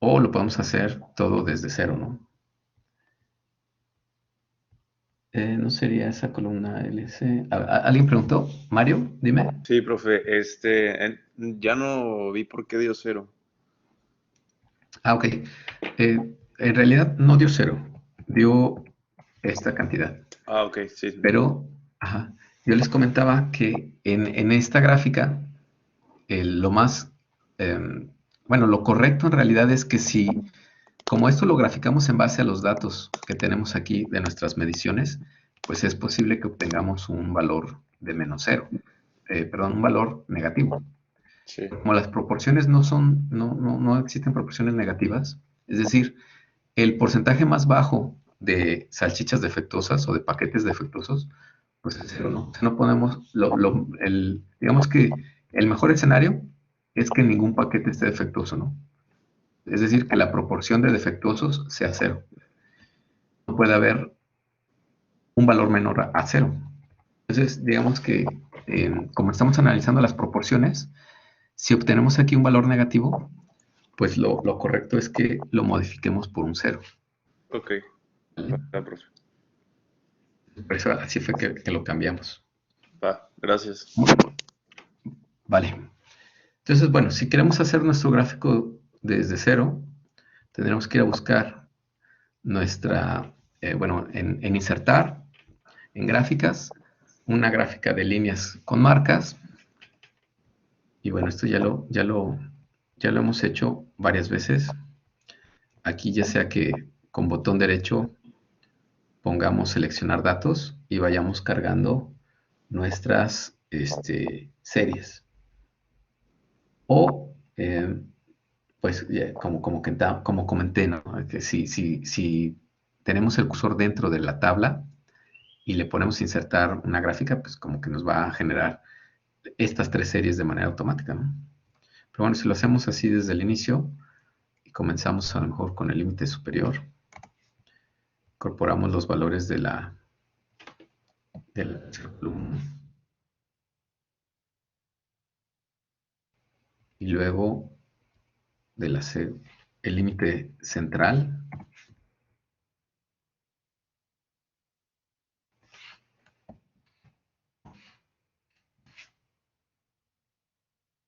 O lo podemos hacer todo desde cero, ¿no? No sería esa columna LC. ¿Alguien preguntó? Mario, dime. Sí, profe, ya no vi por qué dio 0. Ok. En realidad no dio 0, dio esta cantidad. Ok, sí. Pero, ajá, yo les comentaba que en esta gráfica, lo más, lo correcto en realidad es que como esto lo graficamos en base a los datos que tenemos aquí de nuestras mediciones, pues es posible que obtengamos un valor de menos 0, un valor negativo. Sí. Como las proporciones no existen proporciones negativas, es decir, el porcentaje más bajo de salchichas defectuosas o de paquetes defectuosos, pues es 0, ¿no? O sea, no podemos, digamos que el mejor escenario es que ningún paquete esté defectuoso, ¿no? Es decir, que la proporción de defectuosos sea 0. No puede haber un valor menor a 0. Entonces, digamos que como estamos analizando las proporciones, si obtenemos aquí un valor negativo, pues lo correcto es que lo modifiquemos por un 0. Ok. ¿Vale? Va, profe. Por eso así fue que lo cambiamos. Va, gracias. Vale. Entonces, bueno, si queremos hacer nuestro gráfico desde 0, tendremos que ir a buscar en insertar, en gráficas, una gráfica de líneas con marcas. Y bueno, esto ya lo hemos hecho varias veces. Aquí ya sea que con botón derecho pongamos seleccionar datos y vayamos cargando nuestras series. O, pues, como comenté, ¿no? Que si tenemos el cursor dentro de la tabla y le ponemos insertar una gráfica, pues como que nos va a generar estas tres series de manera automática, ¿no? Pero bueno, si lo hacemos así desde el inicio y comenzamos a lo mejor con el límite superior, incorporamos los valores de la columna. Y luego el límite central.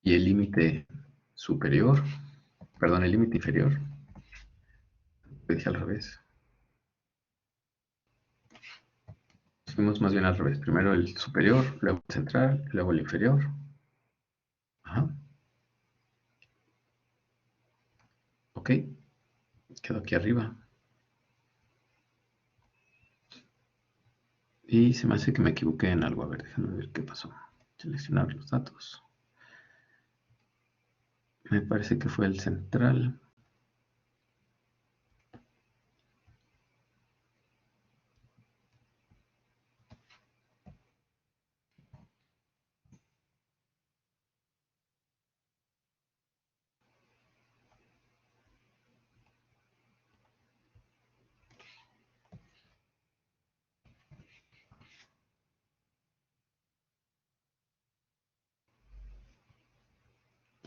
Y el límite superior, perdón, el límite inferior. Lo dije al revés. Fuimos más bien al revés. Primero el superior, luego el central, luego el inferior. Ajá. Ok. Quedó aquí arriba. Y se me hace que me equivoqué en algo. A ver, déjame ver qué pasó. Seleccionar los datos. Me parece que fue el central.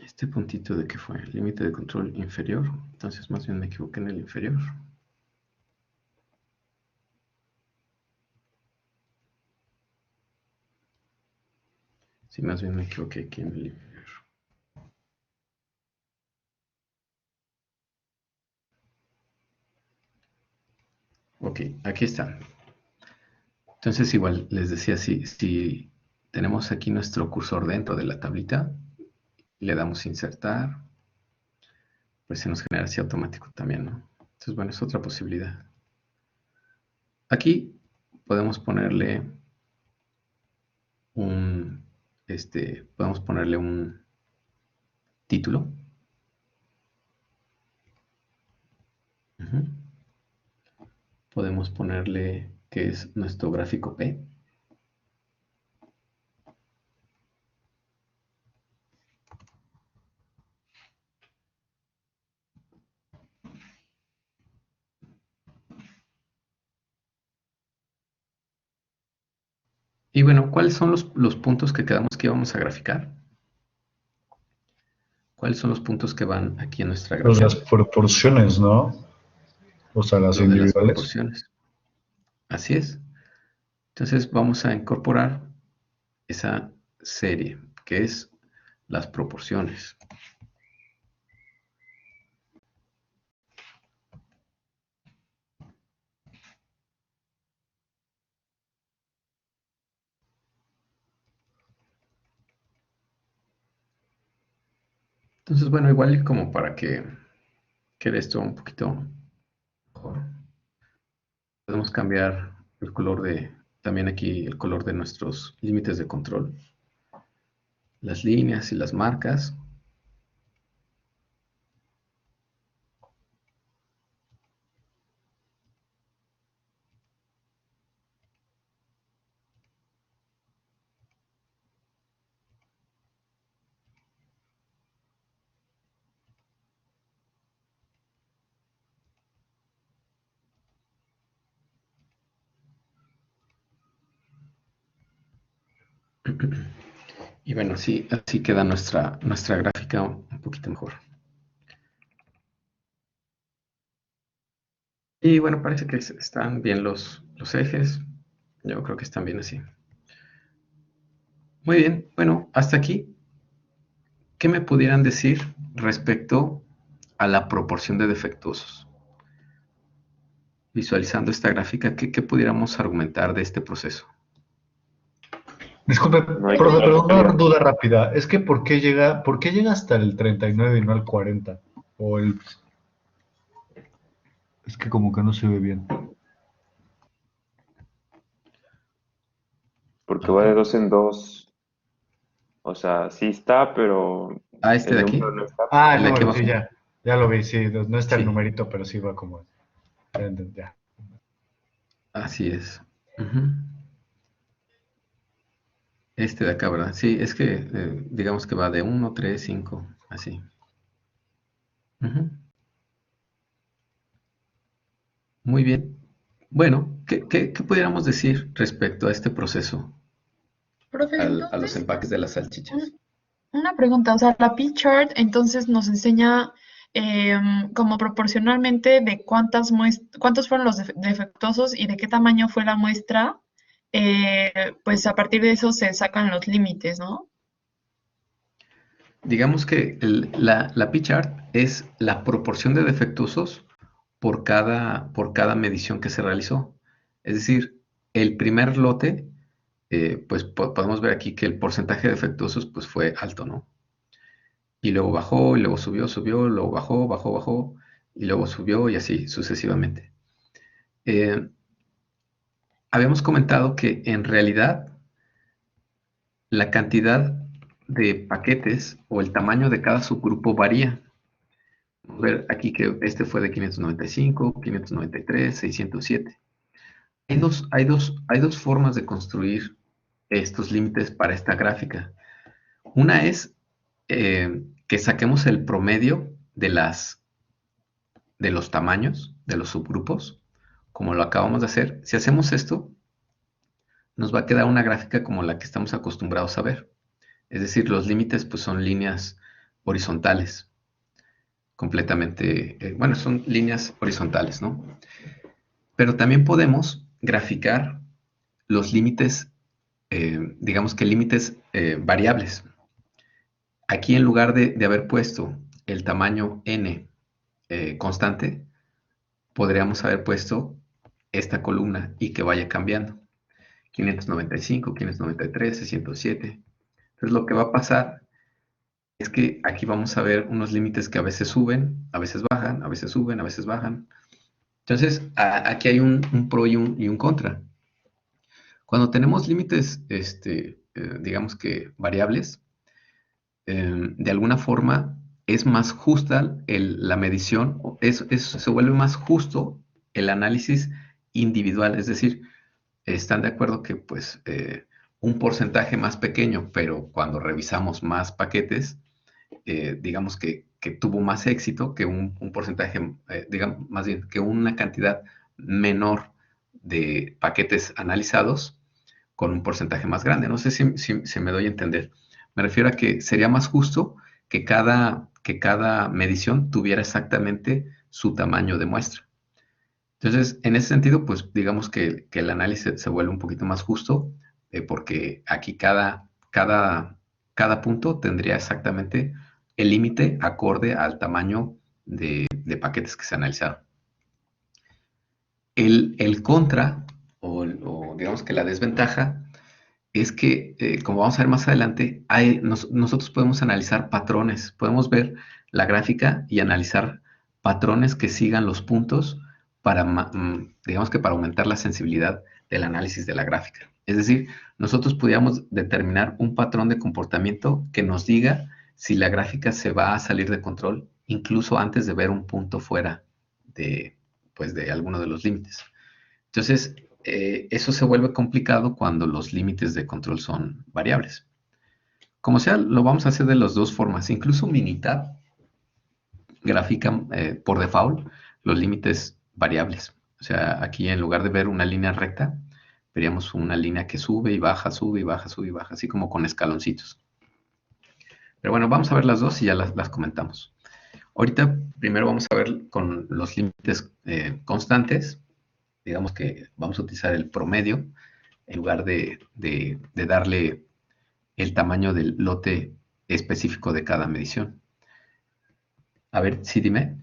Este puntito de qué fue, límite de control inferior. Entonces más bien me equivoqué en el inferior. Sí, más bien me equivoqué aquí en el inferior. aquí está. Entonces, igual les decía, si tenemos aquí nuestro cursor dentro de la tablita, le damos insertar, pues se nos genera así automático también, ¿no? Entonces, bueno, es otra posibilidad. Aquí podemos ponerle un título. Ujú. Podemos ponerle que es nuestro gráfico P. Y bueno, ¿cuáles son los puntos que quedamos que íbamos a graficar? ¿Cuáles son los puntos que van aquí en nuestra Pues gráfica? las proporciones, ¿no? O sea, las Lo de las individuales. proporciones. Así es. Entonces vamos a incorporar esa serie, que es las proporciones. Entonces, bueno, igual y como para que quede esto un poquito mejor, podemos cambiar el color también aquí el color de nuestros límites de control, las líneas y las marcas. Y bueno, así queda nuestra gráfica un poquito mejor. Y bueno, parece que están bien los ejes. Yo creo que están bien así. Muy bien, bueno, hasta aquí. ¿Qué me pudieran decir respecto a la proporción de defectuosos? Visualizando esta gráfica, ¿qué pudiéramos argumentar de este proceso? Disculpe, No hay profe, pero una clasificación. duda rápida. Es que ¿por qué llega hasta el 39 y no al 40? O el... Es que como que no se ve bien. Porque va de 2 en 2. O sea, sí está, pero Este el de aquí, número no está. Ah, el el de aquí número, sí, abajo. ya. Ya lo vi, sí. No está el Sí, numerito, pero sí va como... Ya. así es. Ujú. Este de acá, ¿verdad? Sí, es que digamos que va de 1, 3, 5, así. Ujú. Muy bien. Bueno, ¿qué pudiéramos decir respecto a este proceso, Profe, a los entonces, empaques de las salchichas? una pregunta, o sea, la P-chart entonces nos enseña como proporcionalmente de cuántos fueron los defectuosos y de qué tamaño fue la muestra, pues a partir de eso se sacan los límites, ¿no? Digamos que la P-chart es la proporción de defectuosos por cada medición que se realizó. Es decir, el primer lote, pues podemos ver aquí que el porcentaje de defectuosos pues, fue alto, ¿no? Y luego bajó, y luego subió, luego bajó, y luego subió, y así sucesivamente. Eh, Habíamos comentado que en realidad la cantidad de paquetes o el tamaño de cada subgrupo varía. Vamos a ver aquí que este fue de 595, 593, 607. Hay dos formas de construir estos límites para esta gráfica. Una es que saquemos el promedio de los tamaños de los subgrupos, como lo acabamos de hacer. Si hacemos esto, nos va a quedar una gráfica como la que estamos acostumbrados a ver. Es decir, los límites pues, son líneas horizontales, completamente, bueno, son líneas horizontales, ¿no? Pero también podemos graficar los límites, digamos que límites variables. Aquí en lugar de haber puesto el tamaño n constante, podríamos haber puesto esta columna y que vaya cambiando. 595, 593, 607. Entonces lo que va a pasar es que aquí vamos a ver unos límites que a veces suben, a veces bajan, a veces suben, a veces bajan. Entonces aquí hay un pro y un contra. Cuando tenemos límites, digamos que variables, de alguna forma es más justa la medición, se vuelve más justo el análisis individual, es decir, están de acuerdo que pues un porcentaje más pequeño, pero cuando revisamos más paquetes, digamos que tuvo más éxito que un porcentaje, digamos, más bien que una cantidad menor de paquetes analizados con un porcentaje más grande. No sé si me doy a entender. Me refiero a que sería más justo que cada medición tuviera exactamente su tamaño de muestra. Entonces, en ese sentido, pues digamos que el análisis se vuelve un poquito más justo, porque aquí cada punto tendría exactamente el límite acorde al tamaño de paquetes que se analizaron. El contra, o digamos que la desventaja, es que, como vamos a ver más adelante, nosotros podemos analizar patrones, podemos ver la gráfica y analizar patrones que sigan los puntos para, digamos que para aumentar la sensibilidad del análisis de la gráfica. Es decir, nosotros podríamos determinar un patrón de comportamiento que nos diga si la gráfica se va a salir de control, incluso antes de ver un punto fuera de alguno de los límites. Entonces, eso se vuelve complicado cuando los límites de control son variables. Como sea, lo vamos a hacer de las dos formas. Incluso Minitab grafica por default los límites variables. O sea, aquí en lugar de ver una línea recta, veríamos una línea que sube y baja, sube y baja, sube y baja, así como con escaloncitos. Pero bueno, vamos a ver las dos y ya las comentamos. Ahorita primero vamos a ver con los límites constantes. Digamos que vamos a utilizar el promedio en lugar de darle el tamaño del lote específico de cada medición. A ver, sí, dime.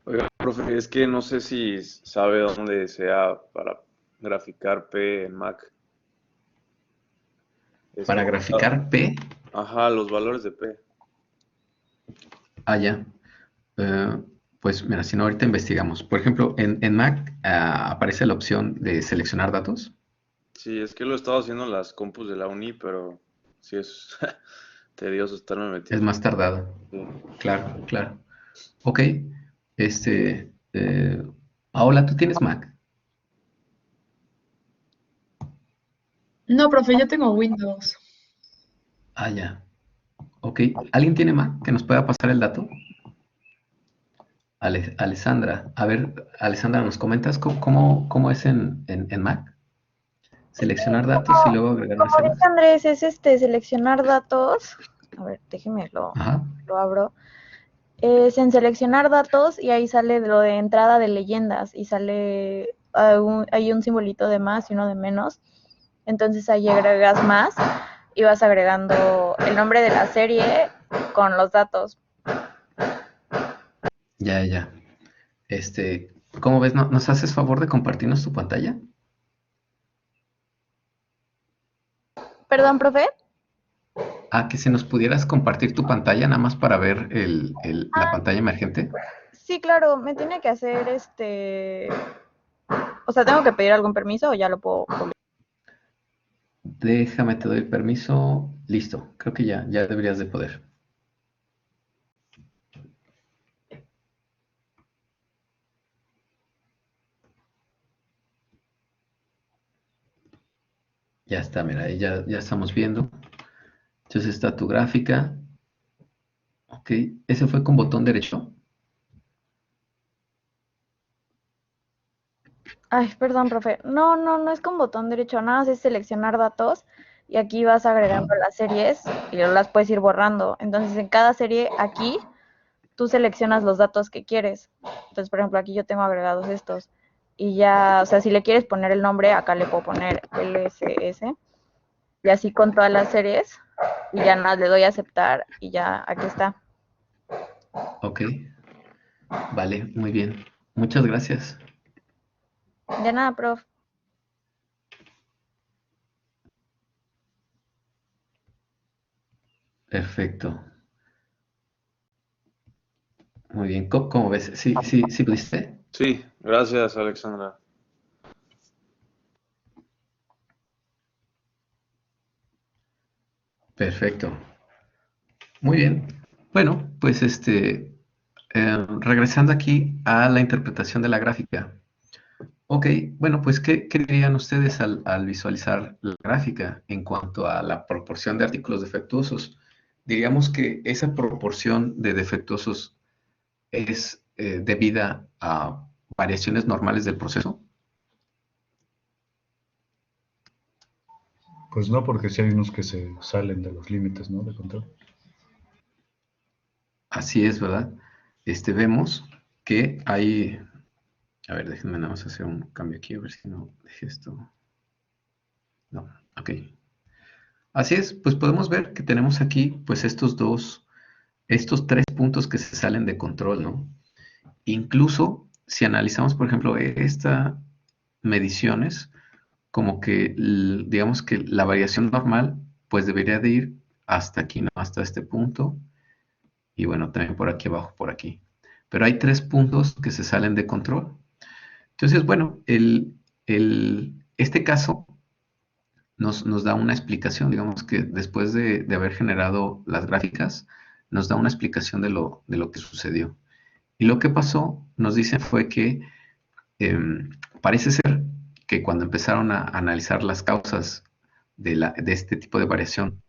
Oiga, profe, es que no sé si sabe dónde sea para graficar P en Mac. Para graficar P. Ajá, los valores de P. Ah, ya. Pues mira, si no, ahorita investigamos. Por ejemplo, en Mac aparece la opción de seleccionar datos. Sí, es que lo he estado haciendo en las compus de la uni, pero sí es tedioso estarme Es metiendo. más tardado. Sí. Claro, claro. Ok. Paola, ¿tú tienes Mac? No, profe, yo tengo Windows. Ah, ya. Ok. ¿Alguien tiene Mac que nos pueda pasar el dato? Alessandra. A ver, Alessandra, ¿nos comentas cómo es en Mac? Seleccionar datos y luego agregar una Como celda. dice Andrés, es seleccionar datos. A ver, déjeme Ajá. lo abro. Es en seleccionar datos y ahí sale lo de entrada de leyendas y sale hay un simbolito de más y uno de menos. Entonces ahí agregas más y vas agregando el nombre de la serie con los datos. Ya. ¿Cómo ves? ¿Nos haces favor de compartirnos tu pantalla? Perdón, profe. Que si nos pudieras compartir tu pantalla nada más para ver la pantalla emergente. Sí, claro, me tiene que hacer o sea, ¿tengo que pedir algún permiso o ya lo puedo publicar? Déjame, te doy el permiso. Listo, creo que ya deberías de poder. Ya está, mira, ahí ya estamos viendo. Entonces está tu gráfica. Ok, ¿ese fue con botón derecho? Ay, perdón, profe. No es con botón derecho, nada más es seleccionar datos y aquí vas agregando las series y las puedes ir borrando. Entonces, en cada serie aquí tú seleccionas los datos que quieres. Entonces, por ejemplo, aquí yo tengo agregados estos y ya, o sea, si le quieres poner el nombre, acá le puedo poner LSS y así con todas las series y ya nada, le doy a aceptar y ya aquí está. Ok, vale, muy bien. Muchas gracias. De nada, prof. Perfecto. Muy bien. ¿Cómo ves? ¿Sí pudiste? Sí, gracias, Alexandra. Perfecto. Muy bien. Bueno, pues regresando aquí a la interpretación de la gráfica. Ok, bueno, pues ¿qué dirían ustedes al visualizar la gráfica en cuanto a la proporción de artículos defectuosos? Diríamos que esa proporción de defectuosos es debida a variaciones normales del proceso. Pues no, porque sí hay unos que se salen de los límites, ¿no? De control. Así es, ¿verdad? Vemos que hay... A ver, déjenme nada más hacer un cambio aquí, a ver si no dejé esto. No, ok. Así es, pues podemos ver que tenemos aquí, pues estos tres puntos que se salen de control, ¿no? Incluso si analizamos, por ejemplo, estas mediciones, como que, digamos que la variación normal, pues debería de ir hasta aquí, ¿no? Hasta este punto. Y bueno, también por aquí abajo, por aquí. Pero hay tres puntos que se salen de control. Entonces, bueno, este caso nos da una explicación, digamos que después de haber generado las gráficas, nos da una explicación de lo que sucedió. Y lo que pasó, nos dicen, fue que parece ser que cuando empezaron a analizar las causas de este tipo de variación,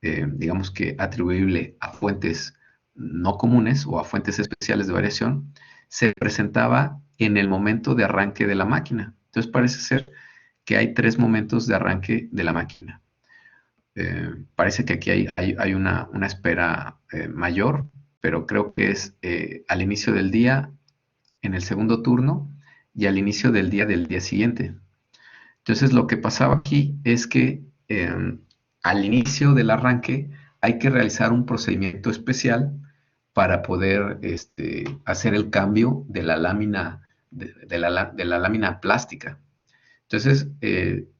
digamos que atribuible a fuentes no comunes o a fuentes especiales de variación, se presentaba en el momento de arranque de la máquina. Entonces parece ser que hay tres momentos de arranque de la máquina. Parece que aquí hay una espera mayor, pero creo que es al inicio del día, en el segundo turno y al inicio del día siguiente. Entonces lo que pasaba aquí es que al inicio del arranque hay que realizar un procedimiento especial para poder hacer el cambio de la lámina, de la lámina plástica. Entonces,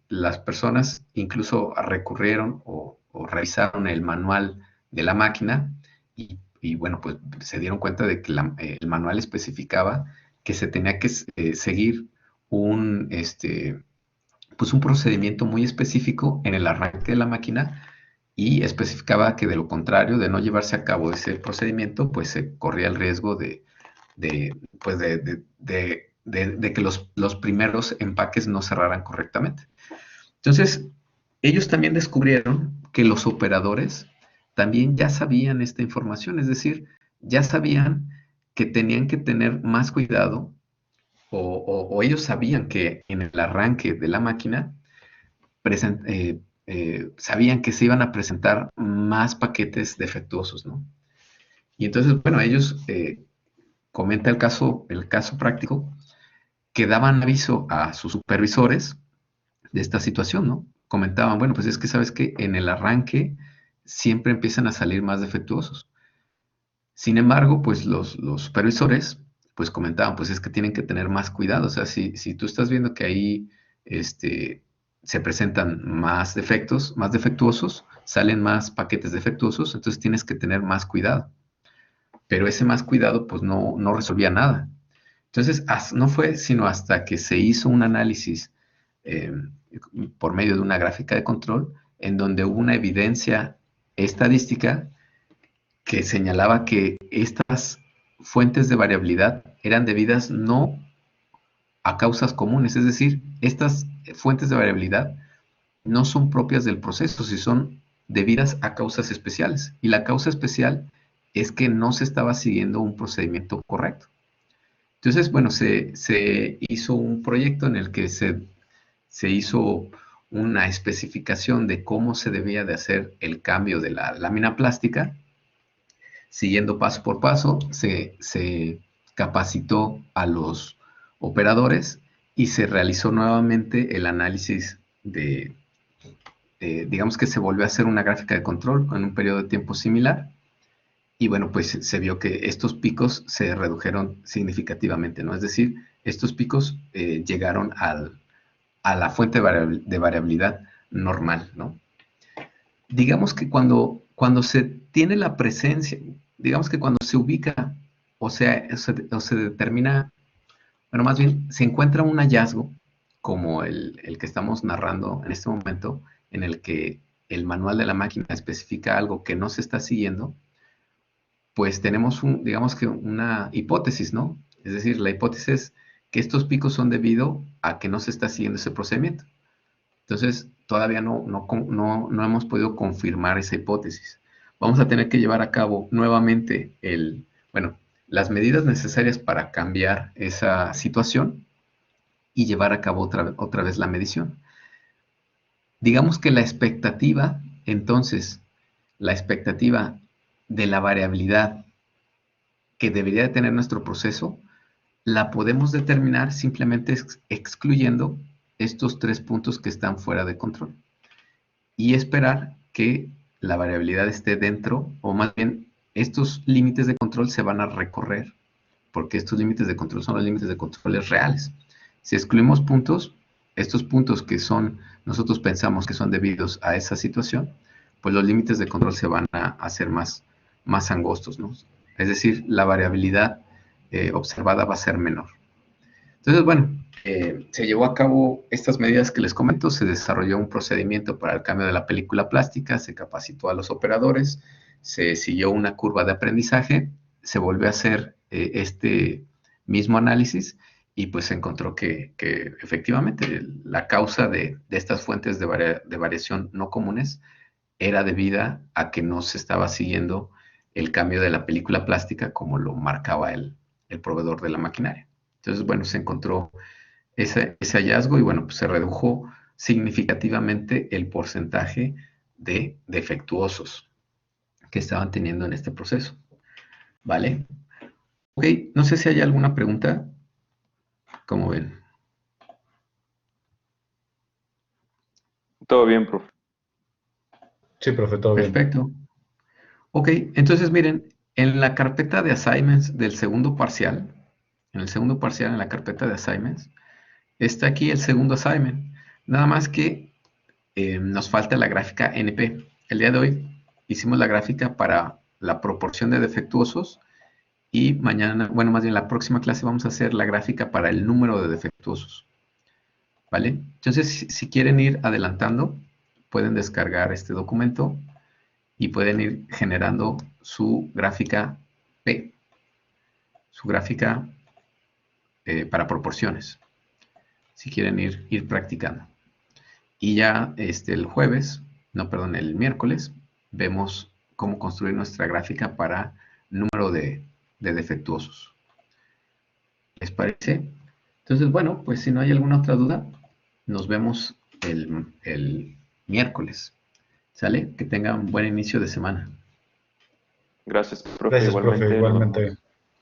las personas incluso recurrieron o revisaron el manual de la máquina y, bueno, pues se dieron cuenta de que el manual especificaba que se tenía que seguir pues un procedimiento muy específico en el arranque de la máquina y especificaba que de lo contrario, de no llevarse a cabo ese procedimiento, pues se corría el riesgo pues de que los primeros empaques no cerraran correctamente. Entonces, ellos también descubrieron que los operadores también ya sabían esta información, es decir, ya sabían que tenían que tener más cuidado o ellos sabían que en el arranque de la máquina sabían que se iban a presentar más paquetes defectuosos, ¿no? Y entonces, bueno, ellos comenta el caso práctico, que daban aviso a sus supervisores de esta situación, ¿no? Comentaban, bueno, pues es que sabes que en el arranque siempre empiezan a salir más defectuosos. Sin embargo, pues los supervisores, pues comentaban, pues es que tienen que tener más cuidado. O sea, si tú estás viendo que ahí se presentan más defectos, más defectuosos, salen más paquetes defectuosos, entonces tienes que tener más cuidado. Pero ese más cuidado, pues no resolvía nada. Entonces, no fue sino hasta que se hizo un análisis eh, por medio de una gráfica de control, en donde hubo una evidencia estadística que señalaba que estas fuentes de variabilidad eran debidas no a causas comunes, es decir, estas fuentes de variabilidad no son propias del proceso, sino son debidas a causas especiales. Y la causa especial es que no se estaba siguiendo un procedimiento correcto. Entonces, bueno, se hizo un proyecto en el que se hizo una especificación de cómo se debía de hacer el cambio de la lámina plástica. Siguiendo paso por paso, se capacitó a los operadores y se realizó nuevamente el análisis digamos que se volvió a hacer una gráfica de control en un periodo de tiempo similar. Y bueno, pues se vio que estos picos se redujeron significativamente, ¿no? Es decir, estos picos llegaron a la fuente de variabilidad normal, ¿no? Digamos que cuando se tiene la presencia, digamos que cuando se ubica o se determina, bueno, más bien se encuentra un hallazgo como el que estamos narrando en este momento, en el que el manual de la máquina especifica algo que no se está siguiendo, pues tenemos, digamos que una hipótesis, ¿no? Es decir, la hipótesis es que estos picos son debido a que no se está siguiendo ese procedimiento. Entonces, todavía no hemos podido confirmar esa hipótesis. Vamos a tener que llevar a cabo nuevamente las medidas necesarias para cambiar esa situación y llevar a cabo otra vez la medición. Digamos que la expectativa de la variabilidad que debería de tener nuestro proceso, la podemos determinar simplemente excluyendo estos 3 puntos que están fuera de control y esperar que la variabilidad esté dentro, o más bien estos límites de control se van a recorrer, porque estos límites de control son los límites de controles reales. Si excluimos puntos, estos puntos que nosotros pensamos que son debidos a esa situación, pues los límites de control se van a hacer más angostos, ¿no? Es decir, la variabilidad observada va a ser menor. Entonces, bueno, se llevó a cabo estas medidas que les comento, se desarrolló un procedimiento para el cambio de la película plástica, se capacitó a los operadores, se siguió una curva de aprendizaje, se volvió a hacer este mismo análisis y pues se encontró que efectivamente la causa de estas fuentes de variación no comunes era debida a que no se estaba siguiendo el cambio de la película plástica como lo marcaba el proveedor de la maquinaria. Entonces, bueno, se encontró ese hallazgo y bueno, pues se redujo significativamente el porcentaje de defectuosos que estaban teniendo en este proceso. ¿Vale? Ok, no sé si hay alguna pregunta. ¿Cómo ven? Todo bien, profe. Sí, profe, todo bien. Perfecto. Ok, entonces miren, en la carpeta de assignments del segundo parcial, en la carpeta de assignments, está aquí el segundo assignment. Nada más que nos falta la gráfica NP. El día de hoy hicimos la gráfica para la proporción de defectuosos y mañana, bueno, más bien la próxima clase vamos a hacer la gráfica para el número de defectuosos. ¿Vale? Entonces, si quieren ir adelantando, pueden descargar este documento y pueden ir generando su gráfica P, su gráfica para proporciones, si quieren ir practicando. Y ya el miércoles, vemos cómo construir nuestra gráfica para número de defectuosos. ¿Les parece? Entonces, bueno, pues si no hay alguna otra duda, nos vemos el miércoles. ¿Sale? Que tengan un buen inicio de semana. Gracias, profe. Gracias, profe, Igualmente. Nos vemos. igualmente.